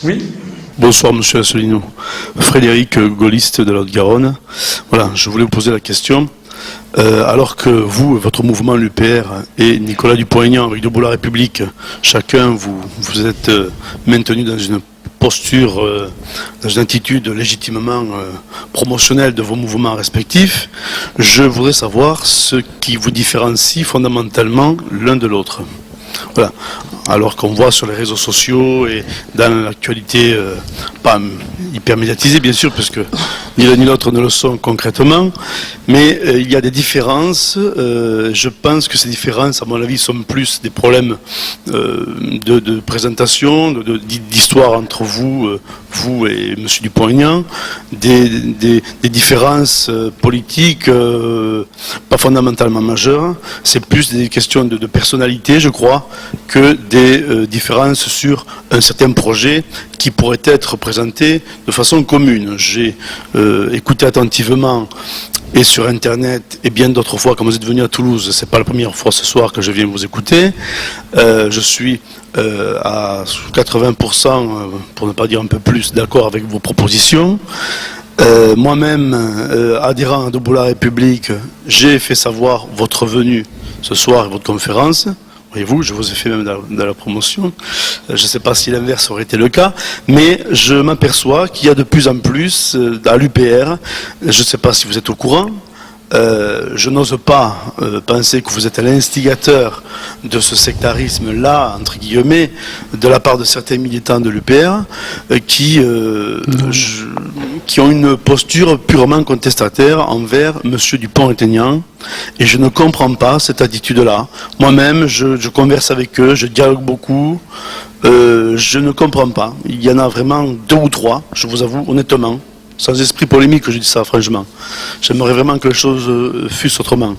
Oui. Bonsoir Monsieur Asselineau. Frédéric, gaulliste de la Haute-Garonne. Voilà, je voulais vous poser la question. Alors que vous, votre mouvement, l'UPR, et Nicolas Dupont-Aignan, avec Debout la République, chacun, vous êtes maintenu dans une posture, dans une attitude légitimement promotionnelle de vos mouvements respectifs, je voudrais savoir ce qui vous différencie fondamentalement l'un de l'autre. Voilà. Alors qu'on voit sur les réseaux sociaux et dans l'actualité, pas hyper médiatisée bien sûr, parce que ni l'un ni l'autre ne le sont concrètement, mais il y a des différences. Je pense que ces différences, à mon avis, sont plus des problèmes de présentation, d'histoire entre vous et M. Dupont-Aignan, des différences politiques pas fondamentalement majeures. C'est plus des questions de personnalité, je crois, que des différences sur un certain projet qui pourrait être présenté de façon commune. J'ai écouté attentivement et sur Internet et bien d'autres fois quand vous êtes venu à Toulouse, c'est pas la première fois ce soir que je viens vous écouter. Je suis à 80%, pour ne pas dire un peu plus, d'accord avec vos propositions. Moi-même, adhérent à Debout la République, j'ai fait savoir votre venue ce soir et votre conférence. Voyez-vous, je vous ai fait même dans la promotion. Je ne sais pas si l'inverse aurait été le cas, mais je m'aperçois qu'il y a de plus en plus à l'UPR, je ne sais pas si vous êtes au courant, je n'ose pas penser que vous êtes l'instigateur de ce sectarisme-là, entre guillemets, de la part de certains militants de l'UPR, qui ont une posture purement contestataire envers M. Dupont-Aignan. Et je ne comprends pas cette attitude-là. Moi-même, je converse avec eux, je dialogue beaucoup. Je ne comprends pas. Il y en a vraiment 2 ou 3, je vous avoue, honnêtement. Sans esprit polémique, je dis ça, franchement. J'aimerais vraiment que les choses fussent autrement.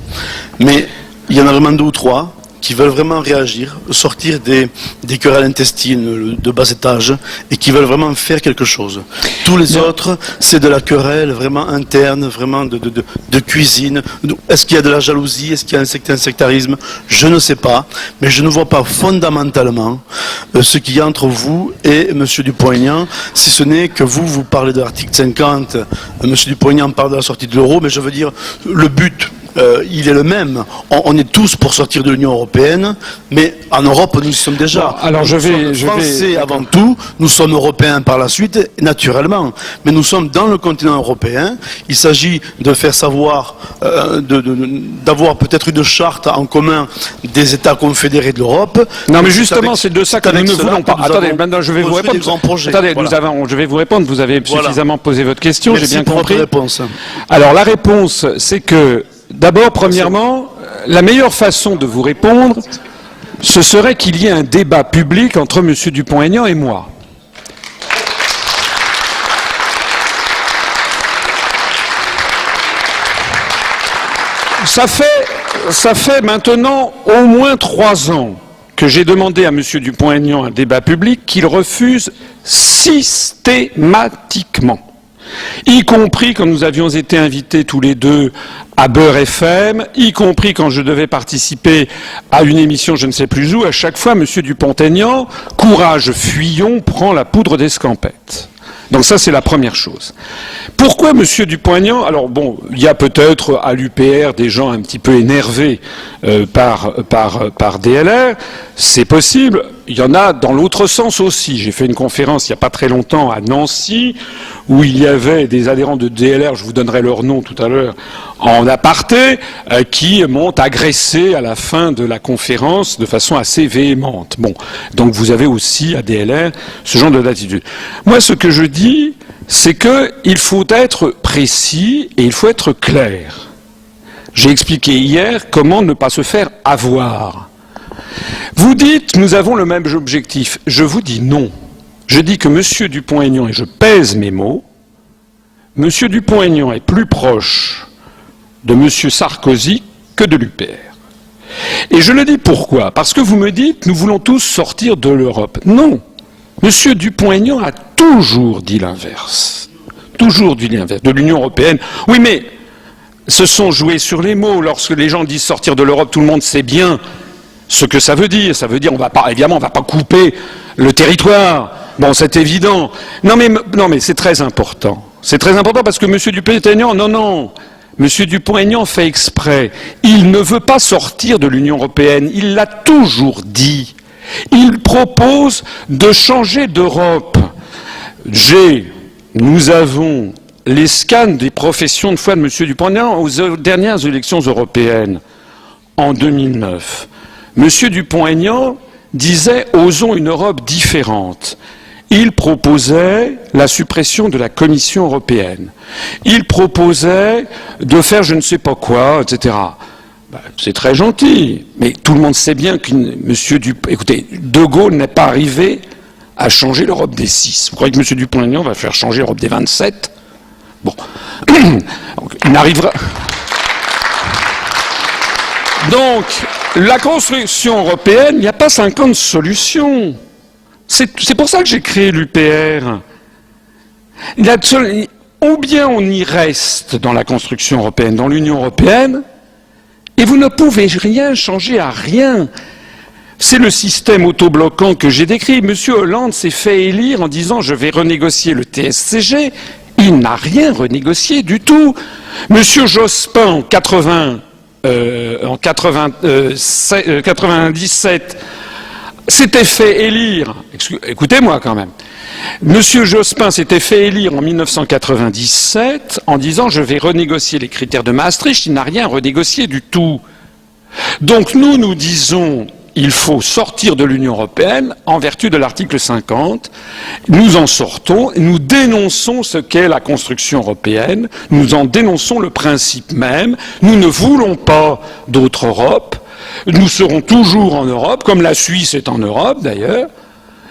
Mais il y en a vraiment 2 ou 3 qui veulent vraiment réagir, sortir des querelles intestines de bas étage et qui veulent vraiment faire quelque chose. Tous les autres, c'est de la querelle vraiment interne, vraiment de cuisine. Est-ce qu'il y a de la jalousie? Est-ce qu'il y a un sectarisme? Je ne sais pas, mais je ne vois pas fondamentalement ce qu'il y a entre vous et M. Dupont-Aignan, si ce n'est que vous parlez de l'article 50, M. Dupont-Aignan parle de la sortie de l'euro, mais je veux dire, le but, il est le même. On est tous pour sortir de l'Union européenne, mais en Europe, nous y sommes déjà. Bon, alors nous sommes Français avant tout, nous sommes Européens par la suite, naturellement. Mais nous sommes dans le continent européen. Il s'agit de faire savoir, d'avoir peut-être une charte en commun des États confédérés de l'Europe. Non, mais justement, c'est de ça que nous ne voulons pas. Attendez, maintenant je vais vous répondre. Attendez, voilà. Je vais vous répondre. Vous avez suffisamment posé votre question, j'ai bien compris. Réponse. Alors la réponse, c'est que d'abord, premièrement, la meilleure façon de vous répondre, ce serait qu'il y ait un débat public entre M. Dupont-Aignan et moi. Ça fait maintenant au moins 3 ans que j'ai demandé à M. Dupont-Aignan un débat public qu'il refuse systématiquement. Y compris quand nous avions été invités tous les deux à Beurre FM, y compris quand je devais participer à une émission je ne sais plus où, à chaque fois M. Dupont-Aignan, courage fuyons, prend la poudre d'escampette. Donc ça, c'est la première chose. Pourquoi M. Dupont-Aignan? Alors bon, il y a peut-être à l'UPR des gens un petit peu énervés par DLR, c'est possible. Il y en a dans l'autre sens aussi. J'ai fait une conférence il n'y a pas très longtemps à Nancy, où il y avait des adhérents de DLR, je vous donnerai leur nom tout à l'heure, en aparté, qui m'ont agressé à la fin de la conférence de façon assez véhémente. Bon, donc vous avez aussi à DLR ce genre d'attitude. Moi, ce que je dis, c'est qu'il faut être précis et il faut être clair. J'ai expliqué hier comment ne pas se faire avoir. Vous dites, nous avons le même objectif. Je vous dis non. Je dis que M. Dupont-Aignan, et je pèse mes mots, M. Dupont-Aignan est plus proche de M. Sarkozy que de l'UPR. Et je le dis pourquoi? Parce que vous me dites, nous voulons tous sortir de l'Europe. Non. M. Dupont-Aignan a toujours dit l'inverse. Toujours dit l'inverse. De l'Union européenne. Oui, mais se sont joués sur les mots. Lorsque les gens disent sortir de l'Europe, tout le monde sait bien ce que ça veut dire. Ça veut dire, évidemment, on ne va pas couper le territoire. Bon, c'est évident. Non, mais c'est très important. C'est très important parce que M. Dupont-Aignan, non. M. Dupont-Aignan fait exprès. Il ne veut pas sortir de l'Union européenne. Il l'a toujours dit. Il propose de changer d'Europe. Nous avons les scans des professions de foi de M. Dupont-Aignan aux dernières élections européennes en 2009. M. Dupont-Aignan disait « Osons une Europe différente ». Il proposait la suppression de la Commission européenne. Il proposait de faire je ne sais pas quoi, etc. C'est très gentil, mais tout le monde sait bien que écoutez, De Gaulle n'est pas arrivé à changer l'Europe des 6. Vous croyez que M. Dupont-Aignan va faire changer l'Europe des 27 ? Bon. Donc, il n'arrivera... Donc, la construction européenne, il n'y a pas 50 solutions. C'est pour ça que j'ai créé l'UPR. Ou bien on y reste dans la construction européenne, dans l'Union européenne, et vous ne pouvez rien changer à rien. C'est le système autobloquant que j'ai décrit. Monsieur Hollande s'est fait élire en disant « je vais renégocier le TSCG ». Il n'a rien renégocié du tout. Monsieur Jospin, en 97, s'était fait élire, écoutez-moi quand même, Monsieur Jospin s'était fait élire en 1997 en disant « je vais renégocier les critères de Maastricht », il n'a rien renégocié du tout. Donc nous disons il faut sortir de l'Union européenne en vertu de l'article 50. Nous en sortons, nous dénonçons ce qu'est la construction européenne, nous en dénonçons le principe même, nous ne voulons pas d'autre Europe, nous serons toujours en Europe, comme la Suisse est en Europe d'ailleurs.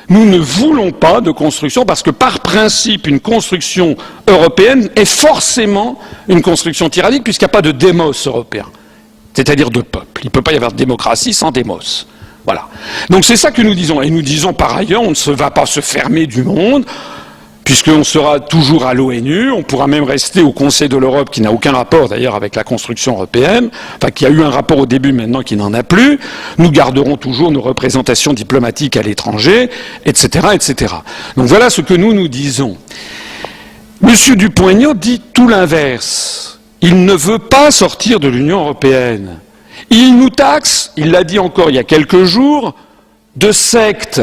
Nous ne voulons pas de construction parce que par principe, une construction européenne est forcément une construction tyrannique puisqu'il n'y a pas de démos européen, c'est-à-dire de peuple. Il ne peut pas y avoir de démocratie sans démos. Voilà. Donc c'est ça que nous disons. Et nous disons par ailleurs, on ne va pas se fermer du monde, puisqu'on sera toujours à l'ONU, on pourra même rester au Conseil de l'Europe, qui n'a aucun rapport d'ailleurs avec la construction européenne, enfin qui a eu un rapport au début, maintenant qui n'en a plus. Nous garderons toujours nos représentations diplomatiques à l'étranger, etc., etc. Donc voilà ce que nous disons. Monsieur Dupont-Aignan dit tout l'inverse. Il ne veut pas sortir de l'Union européenne. Il nous taxe, il l'a dit encore il y a quelques jours, de secte.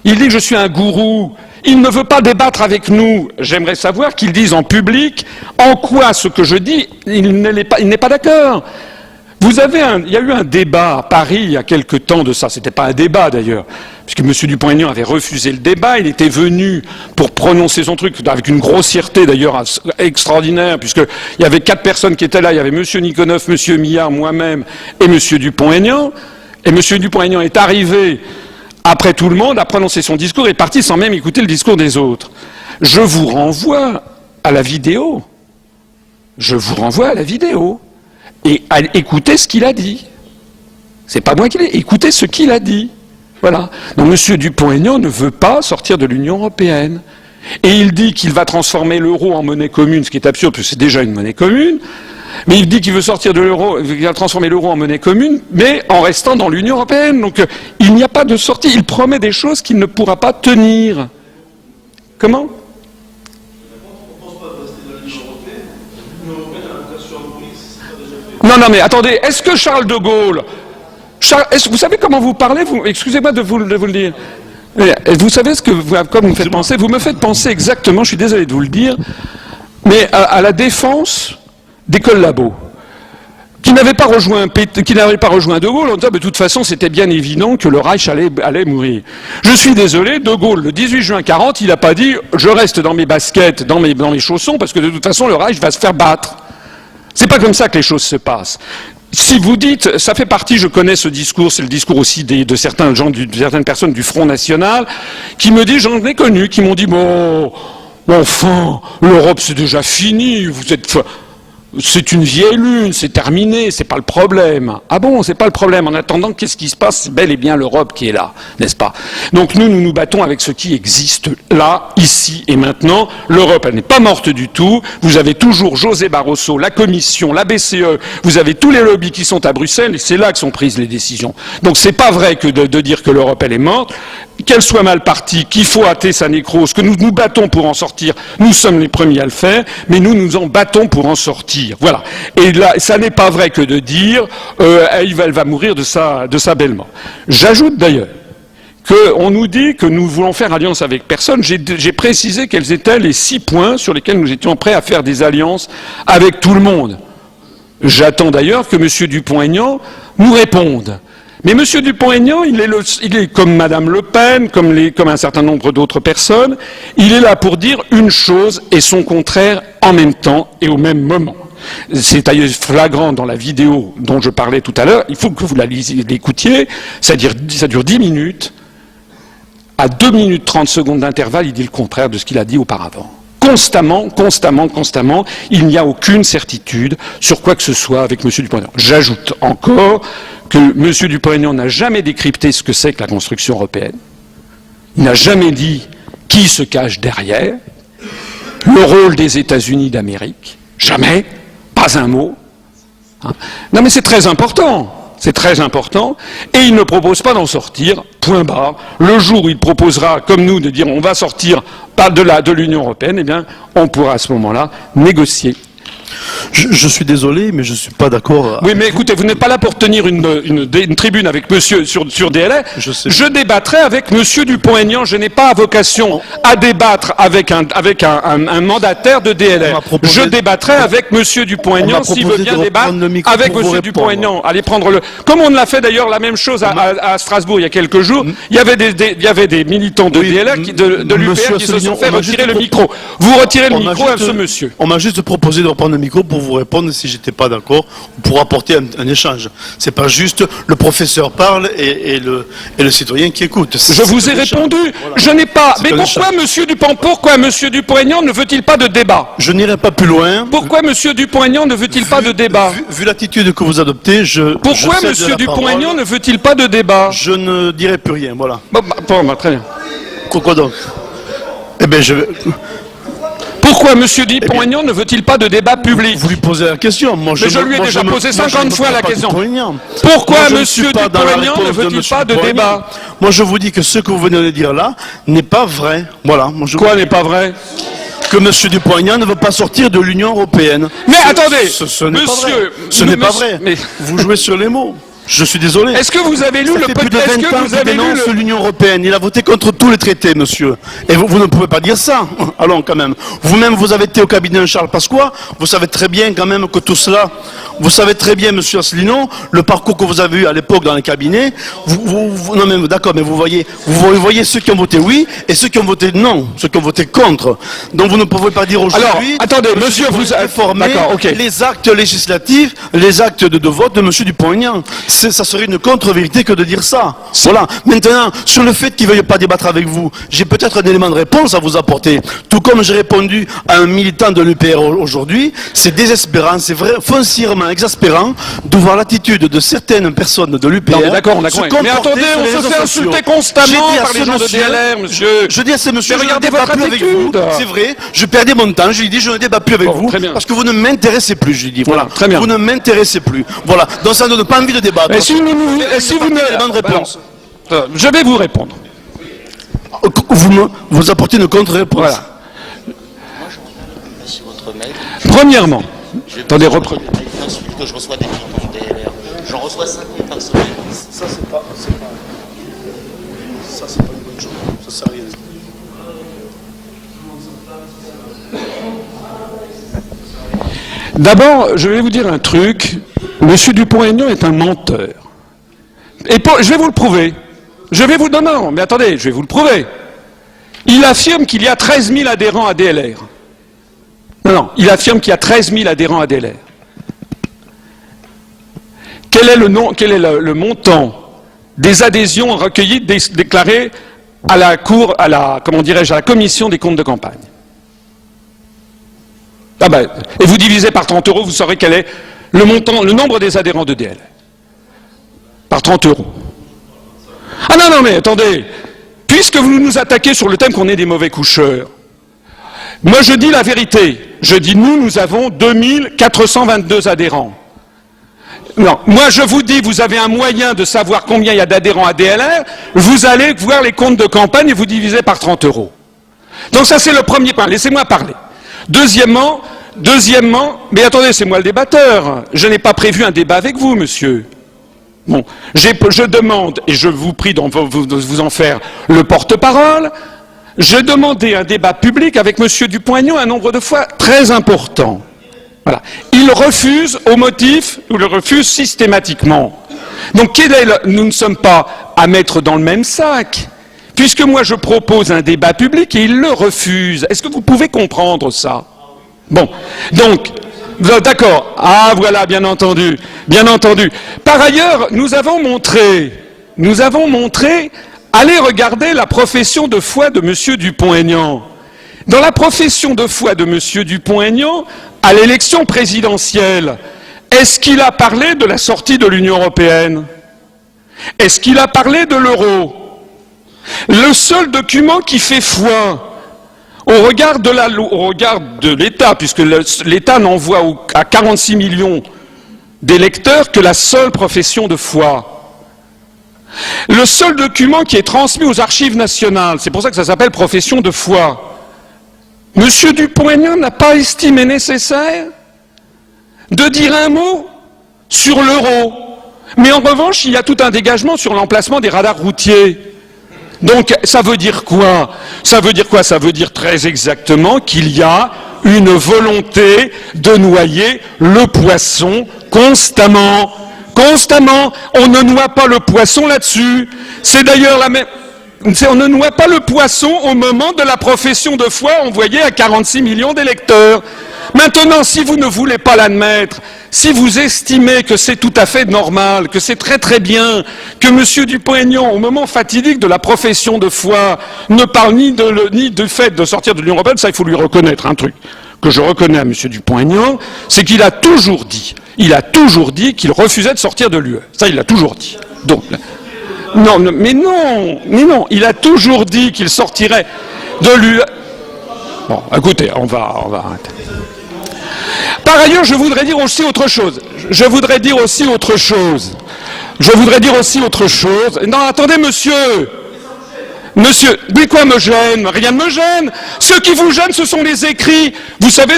Il dit que je suis un gourou. Il ne veut pas débattre avec nous. J'aimerais savoir qu'il dise en public en quoi ce que je dis, il n'est pas d'accord. Il y a eu un débat à Paris il y a quelque temps de ça. C'était pas un débat d'ailleurs, puisque M. Dupont-Aignan avait refusé le débat. Il était venu pour prononcer son truc avec une grossièreté d'ailleurs extraordinaire, puisqu'il y avait 4 personnes qui étaient là. Il y avait M. Nikonov, M. Millard, moi-même et M. Dupont-Aignan. Et M. Dupont-Aignan est arrivé après tout le monde, a prononcé son discours et est parti sans même écouter le discours des autres. Je vous renvoie à la vidéo. Je vous renvoie à la vidéo. Et écoutez ce qu'il a dit. C'est pas moi qui l'ai. Écoutez ce qu'il a dit. Voilà. Donc M. Dupont-Aignan ne veut pas sortir de l'Union européenne. Et il dit qu'il va transformer l'euro en monnaie commune, ce qui est absurde, parce que c'est déjà une monnaie commune. Mais il dit qu'il veut sortir de l'euro, il va transformer l'euro en monnaie commune, mais en restant dans l'Union européenne. Donc il n'y a pas de sortie. Il promet des choses qu'il ne pourra pas tenir. Comment ? Non, mais attendez, est-ce que Charles de Gaulle... vous savez comment vous parlez excusez-moi de vous le dire. Vous savez comme vous me faites penser. Vous me faites penser exactement, je suis désolé de vous le dire, mais à la défense des collabos, qui n'avaient pas rejoint De Gaulle en disant de toute façon c'était bien évident que le Reich allait mourir. Je suis désolé, De Gaulle, le 18 juin 40, il n'a pas dit je reste dans mes baskets, dans mes chaussons, parce que de toute façon le Reich va se faire battre. C'est pas comme ça que les choses se passent. Si vous dites, ça fait partie, je connais ce discours, c'est le discours aussi de certaines personnes du Front National, qui me disent, j'en ai connu, qui m'ont dit, bon, enfin, l'Europe c'est déjà fini, c'est une vieille lune, c'est terminé, c'est pas le problème. Ah bon, c'est pas le problème. En attendant, qu'est-ce qui se passe? C'est bel et bien l'Europe qui est là, n'est-ce pas? Donc nous nous battons avec ce qui existe là, ici et maintenant. L'Europe, elle n'est pas morte du tout. Vous avez toujours José Barroso, la Commission, la BCE, vous avez tous les lobbies qui sont à Bruxelles et c'est là que sont prises les décisions. Donc c'est pas vrai que de dire que l'Europe, elle est morte. qu'elle soit mal partie, qu'il faut hâter sa nécrose, que nous nous battons pour en sortir, nous sommes les premiers à le faire, mais nous nous en battons pour en sortir. Voilà. Et là, ça n'est pas vrai que de dire elle va mourir de sa belle mort. J'ajoute d'ailleurs qu'on nous dit que nous voulons faire alliance avec personne. J'ai précisé quels étaient les 6 points sur lesquels nous étions prêts à faire des alliances avec tout le monde. J'attends d'ailleurs que M. Dupont-Aignan nous réponde. Mais M. Dupont-Aignan, il est comme Mme Le Pen, comme un certain nombre d'autres personnes, il est là pour dire une chose et son contraire en même temps et au même moment. C'est d'ailleurs flagrant dans la vidéo dont je parlais tout à l'heure, il faut que vous l'écoutiez, ça dure 10 minutes, à 2 minutes 30 secondes d'intervalle, il dit le contraire de ce qu'il a dit auparavant. Constamment, il n'y a aucune certitude sur quoi que ce soit avec M. Dupont-Aignan. J'ajoute encore que M. Dupont-Aignan n'a jamais décrypté ce que c'est que la construction européenne. Il n'a jamais dit qui se cache derrière, le rôle des États-Unis d'Amérique. Jamais, pas un mot. Non mais c'est très important. C'est très important, et il ne propose pas d'en sortir, point barre. Le jour où il proposera, comme nous, de dire on va sortir de l'Union européenne, eh bien, on pourra à ce moment-là négocier. Je suis désolé, mais je ne suis pas d'accord. Oui, mais écoutez, vous n'êtes pas là pour tenir une tribune avec monsieur sur DLR. Je débattrai avec monsieur Dupont-Aignan. Je n'ai pas vocation à débattre avec un mandataire de DLR. Je débattrai avec monsieur Dupont-Aignan s'il veut bien débattre avec monsieur Dupont-Aignan. Allez prendre comme on l'a fait d'ailleurs la même chose à Strasbourg il y a quelques jours. Il y avait des militants de DLR, de l'UPR qui se sont fait retirer le micro. Vous retirez le micro à ce monsieur. On m'a juste proposé de reprendre le micro pour vous répondre si j'étais pas d'accord, pour apporter un échange. C'est pas juste le professeur parle et le citoyen qui écoute. Je vous ai répondu. Voilà. Je n'ai pas. Mais pourquoi Monsieur Dupont-Aignan ne veut-il pas de débat? Je n'irai pas plus loin. Pourquoi Monsieur Dupont-Aignan ne veut-il pas de débat? Vu l'attitude que vous adoptez, Pourquoi Monsieur Dupont-Aignan ne veut-il pas de débat? Je ne dirai plus rien. Voilà. Bon, très bien. Quoi donc? Eh bien, je vais. Pourquoi M. Dupont-Aignan ne veut-il pas de débat public? Vous lui posez la question. Mais je lui ai déjà posé 50 fois la question. Pourquoi M. Dupont-Aignan ne veut-il pas de débat? Moi, je vous dis que ce que vous venez de dire là n'est pas vrai. Voilà. Quoi n'est pas vrai? Que M. Dupont-Aignan ne veut pas sortir de l'Union européenne. Mais attendez, monsieur... Ce n'est pas vrai. Vous jouez sur les mots. Je suis désolé. Est-ce que vous avez lu le plus de 20 ans qu'il dénonce l'Union européenne. Il a voté contre tous les traités, monsieur. Et vous ne pouvez pas dire ça. Allons, quand même. Vous-même, vous avez été au cabinet de Charles Pasqua. Vous savez très bien, quand même, que tout cela... Vous savez très bien, monsieur Asselineau, le parcours que vous avez eu à l'époque dans les cabinets. Non, mais d'accord, mais vous voyez ceux qui ont voté oui et ceux qui ont voté non, ceux qui ont voté contre. Donc vous ne pouvez pas dire aujourd'hui... Alors, attendez, monsieur, vous avez formé les actes législatifs, les actes de vote de monsieur Dupont-Aignan. Ça serait une contre-vérité que de dire ça. Voilà. Maintenant, sur le fait qu'il ne veuille pas débattre avec vous, j'ai peut-être un élément de réponse à vous apporter. Tout comme j'ai répondu à un militant de l'UPR aujourd'hui, c'est désespérant, c'est vrai, foncièrement exaspérant de voir l'attitude de certaines personnes de l'UPR. Non, mais d'accord, on a compris. Mais attendez, on se fait insulter constamment par les gens de DLR, monsieur. Je dis à ce monsieur, je ne débat plus avec vous. C'est vrai, je perdais mon temps, je lui dis, je ne débat plus avec vous, parce que vous ne m'intéressez plus, je lui dis. Voilà, très bien. Vous ne m'intéressez plus. Voilà, donc ça ne donne pas envie de débattre. Et si vous ne... réponse. Je vais vous répondre. Vous apportez une contre-réponse. Voilà. Premièrement, attendez, reprenez. Que je reçois des militants de DLR. J'en reçois 5 000 par semaine. Ça, c'est pas une bonne chose. Ça sert à rien. D'abord, je vais vous dire un truc. Monsieur Dupont-Aignan est un menteur. Et je vais vous le prouver. Non, mais attendez, je vais vous le prouver. Il affirme qu'il y a 13 000 adhérents à DLR. Non, il affirme qu'il y a 13 000 adhérents à DLR. Quel est le montant des adhésions recueillies, déclarées à la cour, à la commission des comptes de campagne? Ah ben, et vous divisez par 30 €, vous saurez quel est le nombre des adhérents de DLR. Par 30 €. Ah non, mais attendez, puisque vous nous attaquez sur le thème qu'on est des mauvais coucheurs, moi je dis la vérité. Je dis nous avons 2422 adhérents. Non, moi je vous dis, vous avez un moyen de savoir combien il y a d'adhérents à DLR, vous allez voir les comptes de campagne et vous divisez par 30 €. Donc ça c'est le premier point, laissez-moi parler. Deuxièmement, mais attendez, c'est moi le débatteur, je n'ai pas prévu un débat avec vous, monsieur. Bon, je demande, et je vous prie de vous en faire le porte-parole, je demandais un débat public avec monsieur Dupont-Aignan un nombre de fois très important. Voilà. Il refuse au motif, ou le refuse systématiquement. Donc nous ne sommes pas à mettre dans le même sac, puisque moi je propose un débat public et il le refuse. Est-ce que vous pouvez comprendre ça? Bon, donc, d'accord. Ah voilà, bien entendu, bien entendu. Par ailleurs, nous avons montré, allez regarder la profession de foi de monsieur Dupont-Aignan. Dans la profession de foi de monsieur Dupont-Aignan, à l'élection présidentielle, est-ce qu'il a parlé de la sortie de l'Union européenne? Est-ce qu'il a parlé de l'euro? Le seul document qui fait foi, au regard de l'État, puisque l'État n'envoie à 46 millions d'électeurs que la seule profession de foi. Le seul document qui est transmis aux archives nationales, c'est pour ça que ça s'appelle profession de foi. Monsieur Dupont-Aignan n'a pas estimé nécessaire de dire un mot sur l'euro. Mais en revanche, il y a tout un dégagement sur l'emplacement des radars routiers. Donc, ça veut dire quoi? Ça veut dire quoi? Ça veut dire très exactement qu'il y a une volonté de noyer le poisson constamment. Constamment. On ne noie pas le poisson là-dessus. C'est d'ailleurs la même... On ne noie pas le poisson au moment de la profession de foi envoyée à 46 millions d'électeurs. Maintenant, si vous ne voulez pas l'admettre, si vous estimez que c'est tout à fait normal, que c'est très très bien, que M. Dupont-Aignan, au moment fatidique de la profession de foi, ne parle ni du fait de sortir de l'Union européenne, ça il faut lui reconnaître un truc que je reconnais à M. Dupont-Aignan, c'est qu'il a toujours dit qu'il refusait de sortir de l'UE. Ça, il l'a toujours dit. Donc, mais non, il a toujours dit qu'il sortirait de l'UE. Bon, écoutez, on va arrêter. Par ailleurs, je voudrais dire aussi autre chose. Non, attendez, monsieur, mais quoi me gêne? Rien ne me gêne. Ce qui vous gêne, ce sont les écrits. Vous savez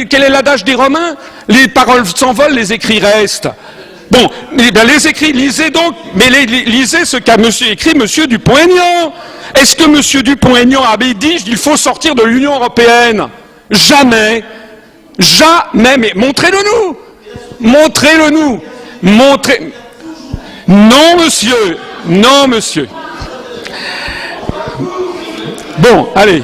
quel est l'adage des Romains? Les paroles s'envolent, les écrits restent. Bon, eh bien, les écrits, lisez donc, mais lisez ce qu'a écrit monsieur Dupont-Aignan. Est-ce que monsieur Dupont-Aignan avait dit qu'il faut sortir de l'Union européenne? Jamais. Jamais. Mais montrez-le nous. Non, monsieur. Bon, allez.